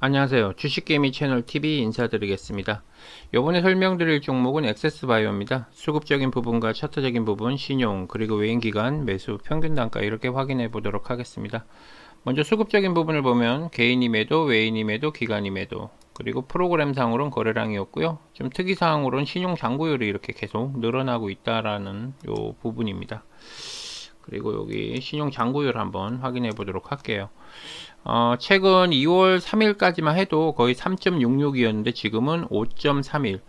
안녕하세요. 주식개미 채널 TV 인사드리겠습니다. 이번에 설명드릴 종목은 액세스바이오입니다. 수급적인 부분과 차트적인 부분, 신용, 그리고 외인기간, 매수, 평균 단가 이렇게 확인해 보도록 하겠습니다. 먼저 수급적인 부분을 보면 개인이 매도, 외인이 매도, 기관이 매도, 그리고 프로그램상으로는 거래량이었고요. 좀 특이사항으로는 신용 잔고율이 이렇게 계속 늘어나고 있다라는 요 부분입니다. 그리고 여기 신용 잔고율 한번 확인해 보도록 할게요. 최근 2월 3일까지만 해도 거의 3.66이었는데 지금은 5.31,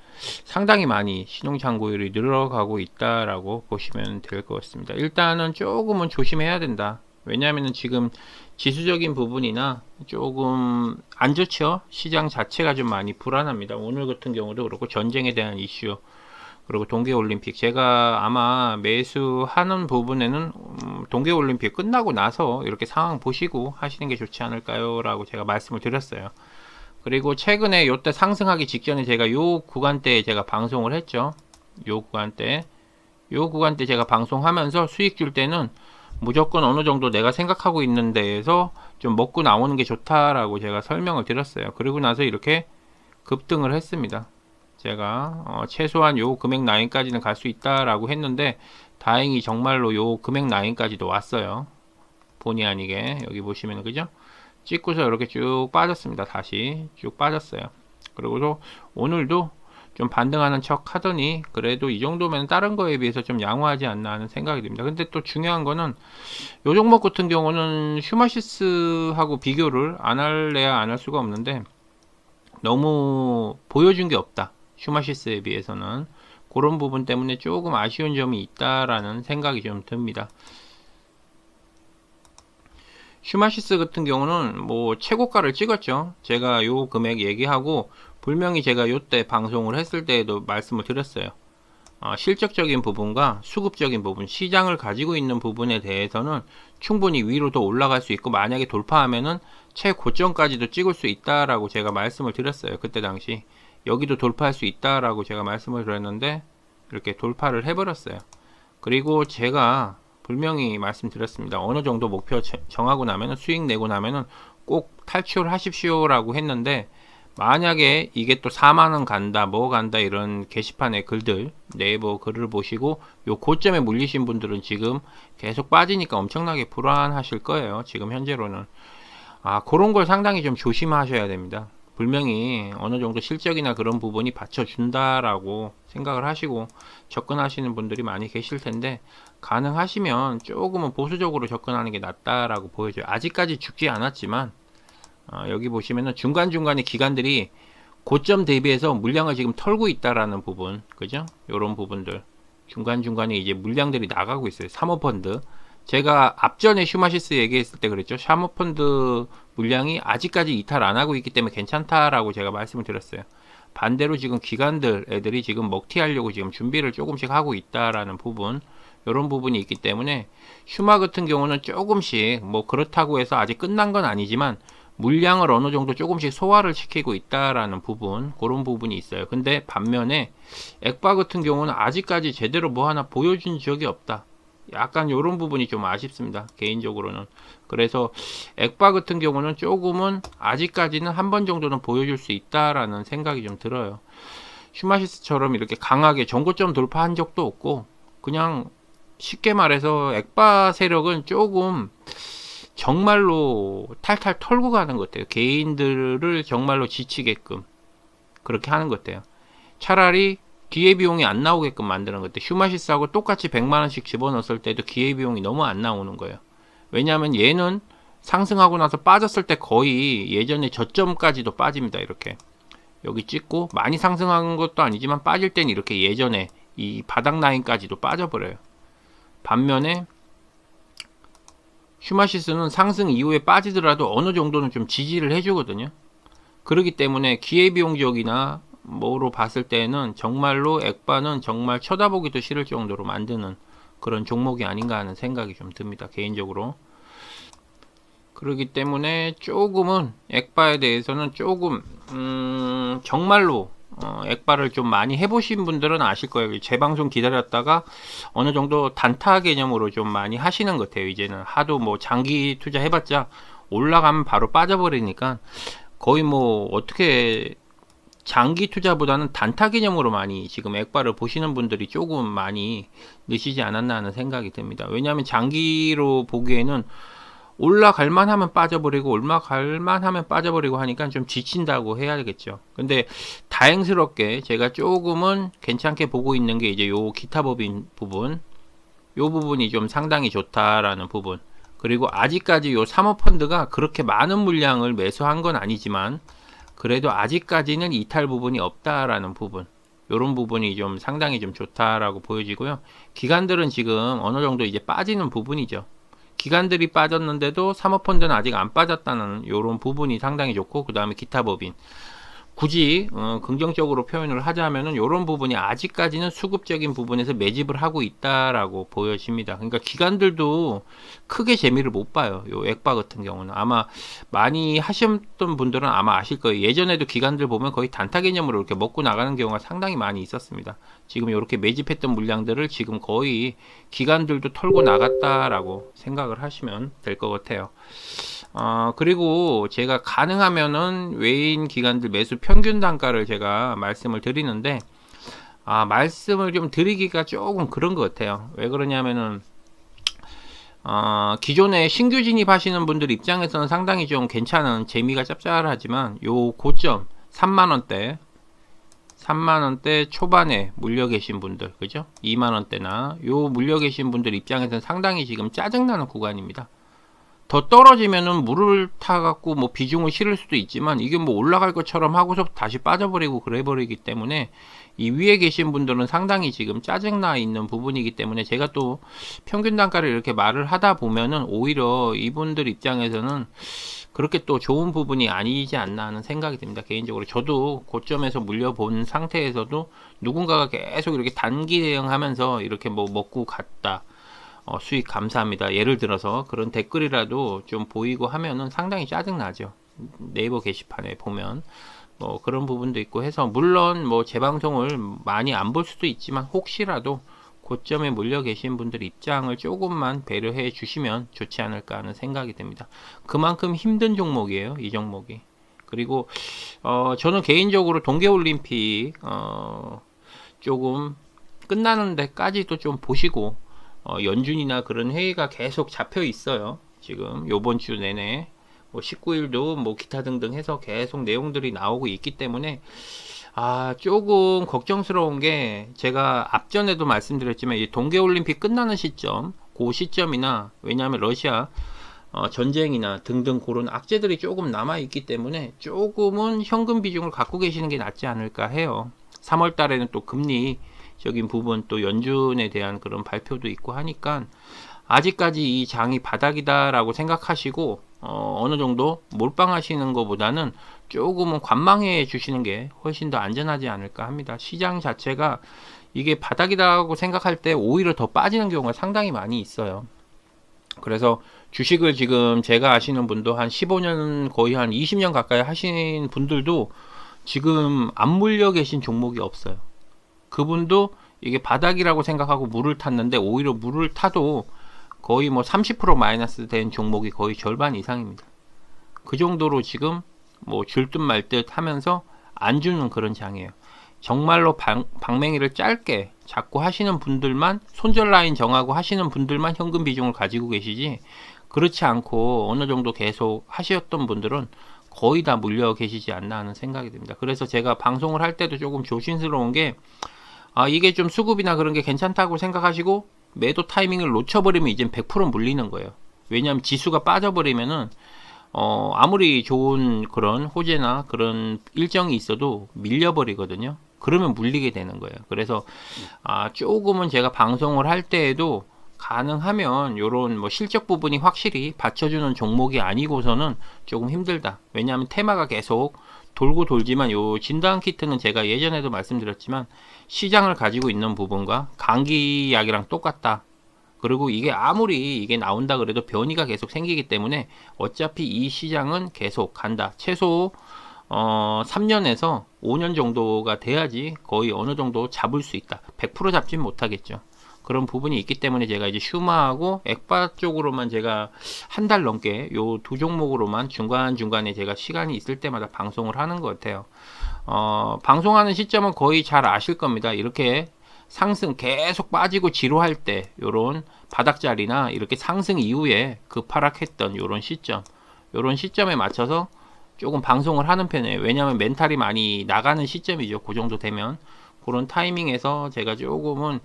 상당히 많이 신용잔고율이 늘어가고 있다라고 보시면 될 것 같습니다. 일단은 조금은 조심해야 된다. 왜냐하면 지금 지수적인 부분이나 조금 안 좋죠. 시장 자체가 좀 많이 불안합니다. 오늘 같은 경우도 그렇고 전쟁에 대한 이슈, 그리고 동계올림픽, 제가 아마 매수하는 부분에는 동계올림픽 끝나고 나서 이렇게 상황 보시고 하시는 게 좋지 않을까요? 라고 제가 말씀을 드렸어요. 그리고 최근에 요때 상승하기 직전에 제가 요 구간대에 제가 방송을 했죠. 요 구간대 제가 방송하면서 수익 줄 때는 무조건 어느 정도 내가 생각하고 있는 데에서 좀 먹고 나오는 게 좋다라고 제가 설명을 드렸어요. 그리고 나서 이렇게 급등을 했습니다. 제가 최소한 요 금액 라인까지는 갈 수 있다라고 했는데 다행히 정말로 요 금액 라인까지도 왔어요. 본의 아니게 여기 보시면 그죠? 찍고서 이렇게 쭉 빠졌습니다. 다시 쭉 빠졌어요. 그리고 오늘도 좀 반등하는 척 하더니 그래도 이 정도면 다른 거에 비해서 좀 양호하지 않나 하는 생각이 듭니다. 근데 또 중요한 거는 요 종목 같은 경우는 슈마시스하고 비교를 안 할래야 안 할 수가 없는데 너무 보여준 게 없다. 슈마시스에 비해서는 그런 부분 때문에 조금 아쉬운 점이 있다라는 생각이 좀 듭니다. 슈마시스 같은 경우는 뭐 최고가를 찍었죠. 제가 요 금액 얘기하고 분명히 제가 요때 방송을 했을 때에도 말씀을 드렸어요. 실적적인 부분과 수급적인 부분, 시장을 가지고 있는 부분에 대해서는 충분히 위로 더 올라갈 수 있고 만약에 돌파하면은 최고점까지도 찍을 수 있다라고 제가 말씀을 드렸어요. 그때 당시 여기도 돌파할 수 있다라고 제가 말씀을 드렸는데 이렇게 돌파를 해버렸어요. 그리고 제가 분명히 말씀드렸습니다. 어느 정도 목표 정하고 나면은 수익 내고 나면은 꼭 탈출하십시오라고 했는데 만약에 이게 또 4만원 간다 뭐 간다 이런 게시판의 글들, 네이버 글을 보시고 요 고점에 물리신 분들은 지금 계속 빠지니까 엄청나게 불안하실 거예요. 지금 현재로는 그런 걸 상당히 좀 조심하셔야 됩니다. 분명히 어느 정도 실적이나 그런 부분이 받쳐준다라고 생각을 하시고 접근하시는 분들이 많이 계실 텐데 가능하시면 조금은 보수적으로 접근하는 게 낫다라고 보여져요. 아직까지 죽지 않았지만 여기 보시면은 중간중간에 기관들이 고점 대비해서 물량을 지금 털고 있다라는 부분, 그죠? 요런 부분들 중간중간에 이제 물량들이 나가고 있어요. 사모펀드, 제가 앞전에 슈마시스 얘기했을 때 그랬죠. 사모펀드 물량이 아직까지 이탈 안 하고 있기 때문에 괜찮다라고 제가 말씀을 드렸어요. 반대로 지금 기관들 애들이 지금 먹튀하려고 지금 준비를 조금씩 하고 있다라는 부분, 이런 부분이 있기 때문에 슈마 같은 경우는 조금씩 뭐 그렇다고 해서 아직 끝난 건 아니지만 물량을 어느 정도 조금씩 소화를 시키고 있다라는 부분, 그런 부분이 있어요. 근데 반면에 액바 같은 경우는 아직까지 제대로 뭐 하나 보여준 적이 없다. 약간 이런 부분이 좀 아쉽습니다. 개인적으로는. 그래서 액바 같은 경우는 조금은 아직까지는 한 번 정도는 보여줄 수 있다라는 생각이 좀 들어요. 슈마시스처럼 이렇게 강하게 전고점 돌파한 적도 없고 그냥 쉽게 말해서 액바 세력은 조금 정말로 탈탈 털고 가는 것 같아요. 개인들을 정말로 지치게끔 그렇게 하는 것 같아요. 차라리 기회비용이 안 나오게끔 만드는 것 같아요. 슈마시스하고 똑같이 100만원씩 집어넣었을 때도 기회비용이 너무 안 나오는 거예요. 왜냐하면 얘는 상승하고 나서 빠졌을 때 거의 예전에 저점까지도 빠집니다. 이렇게 여기 찍고 많이 상승한 것도 아니지만 빠질 땐 이렇게 예전에 이 바닥 라인까지도 빠져버려요. 반면에 슈마시스는 상승 이후에 빠지더라도 어느 정도는 좀 지지를 해주거든요. 그렇기 때문에 기회비용적이나 뭐로 봤을 때는 정말로 액바는 정말 쳐다보기도 싫을 정도로 만드는 그런 종목이 아닌가 하는 생각이 좀 듭니다. 개인적으로. 그렇기 때문에 조금은 액바에 대해서는 조금 정말로 액바를 좀 많이 해보신 분들은 아실 거예요. 재방송 기다렸다가 어느 정도 단타 개념으로 좀 많이 하시는 것 같아요. 이제는 하도 뭐 장기 투자 해봤자 올라가면 바로 빠져버리니까 거의 뭐 어떻게 장기 투자보다는 단타 개념으로 많이 지금 액바를 보시는 분들이 조금 많이 느시지 않았나 하는 생각이 듭니다. 왜냐하면 장기로 보기에는 올라갈만 하면 빠져버리고 올라갈만 하면 빠져버리고 하니까 좀 지친다고 해야겠죠. 근데 다행스럽게 제가 조금은 괜찮게 보고 있는 게 이제 요 기타 법인 부분, 요 부분이 좀 상당히 좋다라는 부분. 그리고 아직까지 요 사모펀드가 그렇게 많은 물량을 매수한 건 아니지만 그래도 아직까지는 이탈 부분이 없다라는 부분, 요런 부분이 좀 상당히 좀 좋다라고 보여지고요. 기관들은 지금 어느 정도 이제 빠지는 부분이죠. 기관들이 빠졌는데도 사모펀드는 아직 안 빠졌다는 요런 부분이 상당히 좋고, 그 다음에 기타 법인, 굳이 긍정적으로 표현을 하자면은 이런 부분이 아직까지는 수급적인 부분에서 매집을 하고 있다라고 보여집니다. 그러니까 기관들도 크게 재미를 못 봐요. 요 액바 같은 경우는 아마 많이 하셨던 분들은 아마 아실 거예요. 예전에도 기관들 보면 거의 단타 개념으로 이렇게 먹고 나가는 경우가 상당히 많이 있었습니다. 지금 이렇게 매집했던 물량들을 지금 거의 기관들도 털고 나갔다라고 생각을 하시면 될 것 같아요. 그리고 제가 가능하면은 외인 기관들 매수 평균 단가를 제가 말씀을 드리는데, 말씀을 좀 드리기가 조금 그런 것 같아요. 왜 그러냐면은, 기존에 신규 진입하시는 분들 입장에서는 상당히 좀 괜찮은, 재미가 짭짤하지만, 요 고점, 3만원대 초반에 물려 계신 분들, 그죠? 2만원대나, 요 물려 계신 분들 입장에서는 상당히 지금 짜증나는 구간입니다. 더 떨어지면은 물을 타갖고 뭐 비중을 실을 수도 있지만 이게 뭐 올라갈 것처럼 하고서 다시 빠져버리고 그래버리기 때문에 이 위에 계신 분들은 상당히 지금 짜증나 있는 부분이기 때문에 제가 또 평균 단가를 이렇게 말을 하다 보면은 오히려 이분들 입장에서는 그렇게 또 좋은 부분이 아니지 않나 하는 생각이 듭니다. 개인적으로 저도 고점에서 물려본 상태에서도 누군가가 계속 이렇게 단기 대응하면서 이렇게 뭐 먹고 갔다, 수익 감사합니다, 예를 들어서 그런 댓글이라도 좀 보이고 하면은 상당히 짜증나죠. 네이버 게시판에 보면 뭐 그런 부분도 있고 해서, 물론 뭐 제 방송을 많이 안 볼 수도 있지만 혹시라도 고점에 물려 계신 분들 입장을 조금만 배려해 주시면 좋지 않을까 하는 생각이 듭니다. 그만큼 힘든 종목이에요, 이 종목이. 그리고 저는 개인적으로 동계올림픽 조금 끝나는 데까지도 좀 보시고, 연준이나 그런 회의가 계속 잡혀 있어요. 지금 요번 주 내내 뭐 19일도 뭐 기타 등등 해서 계속 내용들이 나오고 있기 때문에 조금 걱정스러운 게, 제가 앞전에도 말씀드렸지만 이 동계올림픽 끝나는 시점, 그 시점이나, 왜냐하면 러시아 전쟁이나 등등 그런 악재들이 조금 남아 있기 때문에 조금은 현금 비중을 갖고 계시는 게 낫지 않을까 해요. 3월 달에는 또 금리적인 부분, 또 연준에 대한 그런 발표도 있고 하니까 아직까지 이 장이 바닥이다라고 생각하시고 어느 정도 몰빵하시는 것보다는 조금은 관망해 주시는 게 훨씬 더 안전하지 않을까 합니다. 시장 자체가 이게 바닥이라고 생각할 때 오히려 더 빠지는 경우가 상당히 많이 있어요. 그래서 주식을 지금 제가 아시는 분도 한 15년, 거의 한 20년 가까이 하신 분들도 지금 안 물려 계신 종목이 없어요. 그분도 이게 바닥이라고 생각하고 물을 탔는데, 오히려 물을 타도 거의 뭐 30% 마이너스 된 종목이 거의 절반 이상입니다. 그 정도로 지금 뭐 줄 듯 말 듯 하면서 안 주는 그런 장이에요. 정말로 방맹이를 짧게 잡고 하시는 분들만, 손절 라인 정하고 하시는 분들만 현금 비중을 가지고 계시지, 그렇지 않고 어느 정도 계속 하셨던 분들은 거의 다 물려 계시지 않나 하는 생각이 듭니다. 그래서 제가 방송을 할 때도 조금 조심스러운 게, 이게 좀 수급이나 그런 게 괜찮다고 생각하시고 매도 타이밍을 놓쳐버리면 이젠 100% 물리는 거예요. 왜냐하면 지수가 빠져버리면은 아무리 좋은 그런 호재나 그런 일정이 있어도 밀려버리거든요. 그러면 물리게 되는 거예요. 그래서 조금은 제가 방송을 할 때에도 가능하면 요런 뭐 실적 부분이 확실히 받쳐주는 종목이 아니고서는 조금 힘들다. 왜냐하면 테마가 계속 돌고 돌지만, 요 진단 키트는 제가 예전에도 말씀드렸지만 시장을 가지고 있는 부분과 감기약이랑 똑같다. 그리고 이게 아무리 이게 나온다 그래도 변이가 계속 생기기 때문에 어차피 이 시장은 계속 간다. 최소 3년에서 5년 정도가 돼야지 거의 어느 정도 잡을 수 있다. 100% 잡진 못하겠죠. 그런 부분이 있기 때문에 제가 이제 슈마하고 액바 쪽으로만 제가 한 달 넘게 요 두 종목으로만 중간중간에 제가 시간이 있을 때마다 방송을 하는 것 같아요. 방송하는 시점은 거의 잘 아실 겁니다. 이렇게 상승 계속 빠지고 지루할 때 요런 바닥자리나 이렇게 상승 이후에 급하락했던 요런 시점, 요런 시점에 맞춰서 조금 방송을 하는 편이에요. 왜냐하면 멘탈이 많이 나가는 시점이죠. 그 정도 되면 그런 타이밍에서 제가 조금은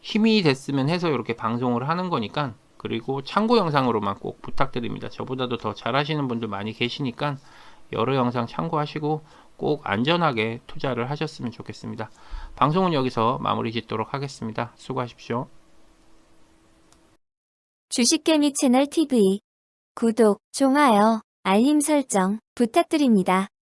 힘이 됐으면 해서 이렇게 방송을 하는 거니까, 그리고 참고 영상으로만 꼭 부탁드립니다. 저보다도 더 잘하시는 분들 많이 계시니까 여러 영상 참고하시고 꼭 안전하게 투자를 하셨으면 좋겠습니다. 방송은 여기서 마무리 짓도록 하겠습니다. 수고하십시오. 주식개미 채널 TV 구독, 좋아요, 알림 설정 부탁드립니다.